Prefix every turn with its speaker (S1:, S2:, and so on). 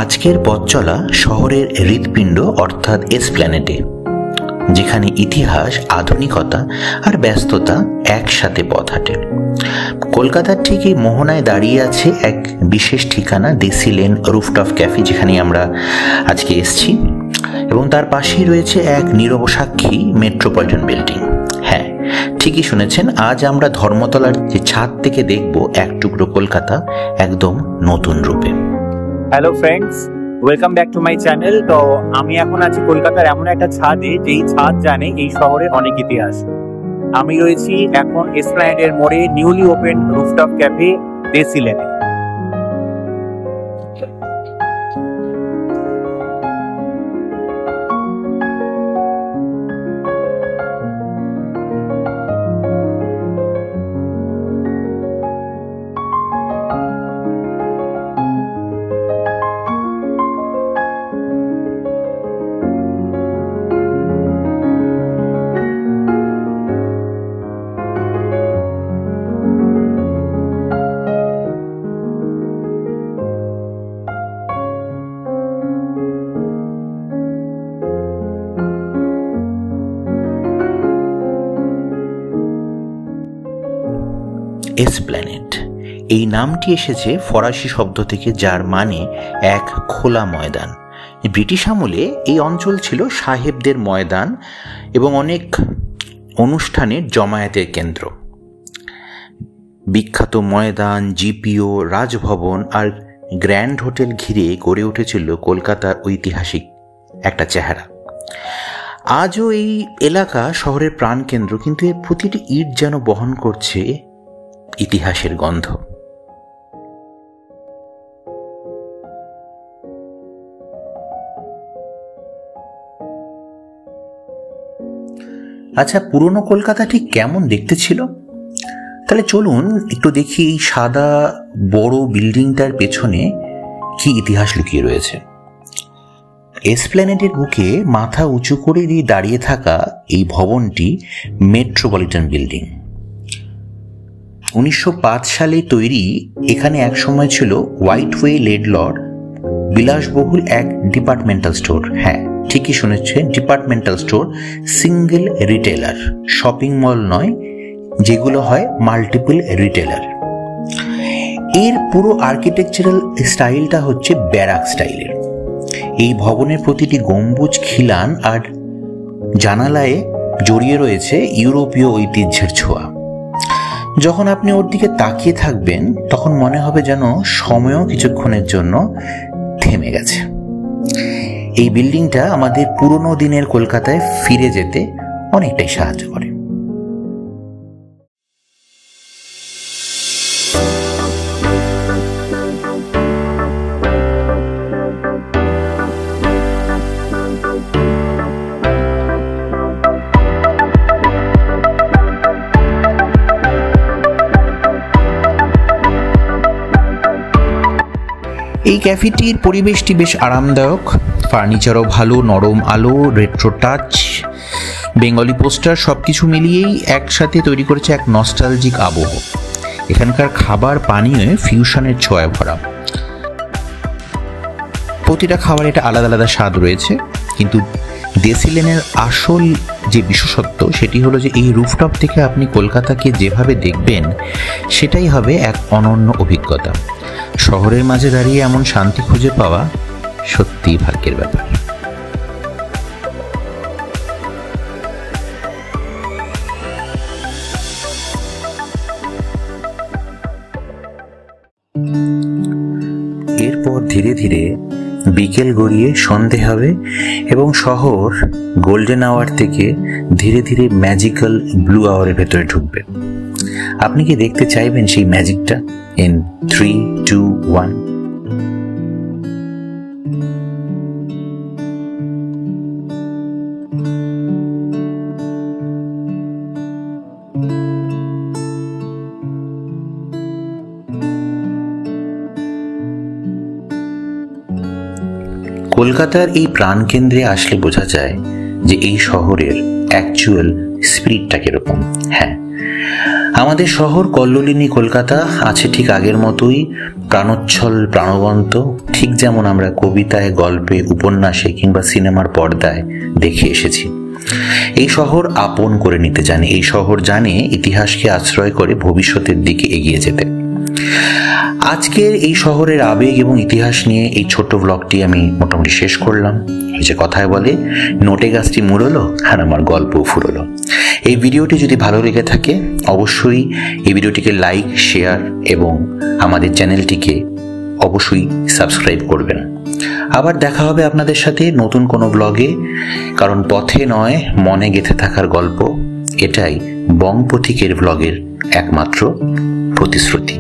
S1: আজকের পথ চলা শহরের হৃৎপিণ্ড অর্থাৎ এসপ্ল্যানেডে, যেখানে ইতিহাস, আধুনিকতা আর ব্যস্ততা একসাথে পথ হাঁটে। কলকাতার ঠিক এই মোহনায় দাঁড়িয়ে আছে এক বিশেষ ঠিকানা, দেশি লেন রুফটপ ক্যাফে, যেখানে আমরা আজকে এসেছি, এবং তার পাশেই রয়েছে এক নীরব সাক্ষী মেট্রোপলিটন বিল্ডিং। হ্যাঁ, ঠিকই শুনেছেন, আজ আমরা ধর্মতলার যে ছাদ থেকে দেখব এক টুকরো কলকাতা একদম নতুন রূপে।
S2: Hello friends, welcome back to my channel. তো আমি এখন আছি কলকাতার এমন একটা ছাদে, যেই ছাদ জানে এই শহরের অনেক ইতিহাস। আমি রয়েছি এখন এসপ্ল্যানেডের মোড়ে নিউলি ওপেন রুফটপ ক্যাফে দেশি লেনে।
S1: এসপ্ল্যানেড এই নামটি এসেছে ফরাসি শব্দ থেকে, যার মানে এক খোলা ময়দান। ব্রিটিশ আমলে এই অঞ্চল ছিল সাহেবদের ময়দান এবং অনেক অনুষ্ঠানের জমায়েতের কেন্দ্র। বিখ্যাত ময়দান, জিপিও, রাজভবন আর গ্র্যান্ড হোটেল ঘিরে গড়ে উঠেছিল কলকাতার ঐতিহাসিক একটা চেহারা। আজও এই এলাকা শহরের প্রাণকেন্দ্র, কিন্তু এর প্রতিটি ইট যেন বহন করছে ইতিহাসের গন্ধ। আচ্ছা, পুরনো কলকাতা ঠিক কেমন দেখতে ছিল? তাহলে চলুন একটু দেখি এই সাদা বড় বিল্ডিংটার পেছনে কি ইতিহাস লুকিয়ে রয়েছে। এসপ্ল্যানেডের বুকে মাথা উঁচু করে দিয়ে দাঁড়িয়ে থাকা এই ভবনটি মেট্রোপলিটন বিল্ডিং। 1905 সালে তৈরি। এখানে একসময় ছিল হোয়াইটওয়ে লেডলর বিলাসবহুল এক ডিপার্টমেন্টাল স্টোর। হ্যাঁ, ঠিকই শুনেছেন, departmental store, single retailer, shopping mall নয়, যেগুলো হয় মাল্টিপল রিটেলার। এর পুরো আর্কিটেকচারাল স্টাইলটা হচ্ছে ব্যারাক স্টাইলের। এই ভবনের প্রতিটি গম্বুজ, খিলান আর জানালায় জড়িয়ে রয়েছে ইউরোপীয় ঐতিহ্যের ছোঁয়া। যখন আপনি ওর দিকে তাকিয়ে থাকবেন, তখন মনে হবে যেন সময়ও কিছুক্ষণের জন্য থেমে গেছে। এই বিল্ডিংটা আমাদের পুরনো দিনের কলকাতায় ফিরে যেতে অনেকটাই সাহায্য করে। এই ক্যাফেটির পরিবেশটি বেশ আরামদায়ক, ফার্নিচারও ভালো, নরম আলো, রেট্রো টাচ, বেঙ্গলি পোস্টার, সবকিছু মিলিয়েই একসাথে তৈরি করেছে এক নস্টালজিক আবহ। এখানকার খাবার পানীয় ফিউশনের ছোঁয়ায় ভরা। প্রতিটা খাবার এটা আলাদা আলাদা স্বাদ রয়েছে, কিন্তু দেশি লেনের আসল যে বিশেষত্ব সেটি হলো যে এই রুফটপ থেকে আপনি কলকাতাকে যেভাবে দেখবেন সেটাই হবে এক অনন্য অভিজ্ঞতা। শহরের মাঝে দাঁড়িয়ে এমন শান্তি খুঁজে পাওয়া সত্যিই ভাগ্যের ব্যাপার। এরপর ধীরে ধীরে বিকেল গড়িয়ে সন্ধে হবে এবং শহর গোল্ডেন আওয়ার থেকে ধীরে ধীরে ম্যাজিক্যাল ব্লু আওয়ারের ভেতরে ঢুকবে। আপনি কি দেখতে চাইবেন সেই ম্যাজিকটা? In 3, 2, 1. কলকাতার এই প্রাণকেন্দ্রে আসলে বোঝা যায় যে এই শহরের অ্যাকচুয়াল স্পিরিটটা কিরকম। হ্যাঁ, আমাদের শহর কল্লোলিনী কলকাতা আছে ঠিক আগের মতোই, প্রাণোচ্ছল, প্রাণবন্ত, ঠিক যেমন আমরা কবিতায়, গল্পে, উপন্যাসে কিংবা সিনেমার পর্দায় দেখে এসেছি। এই শহর আপন করে নিতে জানে, এই শহর জানে ইতিহাসকে আশ্রয় করে ভবিষ্যতের দিকে এগিয়ে যেতে। আজকের এই শহরের আবেগ এবং ইতিহাস নিয়ে এই ছোট্ট ব্লগটি আমি মোটামুটি শেষ করলাম। ওই যে কথায় বলে, নোটে গাছটি মুড়লো আর আমার গল্প ফুরলো। এই ভিডিওটি যদি ভালো লেগে থাকে অবশ্যই এই ভিডিওটিকে লাইক, শেয়ার এবং আমাদের চ্যানেলটিকে অবশ্যই সাবস্ক্রাইব করবেন। আবার দেখা হবে আপনাদের সাথে নতুন কোনো ব্লগে, কারণ পথে নয় মনে গেঁথে থাকার গল্প, এটাই বং পথিকের ব্লগের একমাত্র প্রতিশ্রুতি।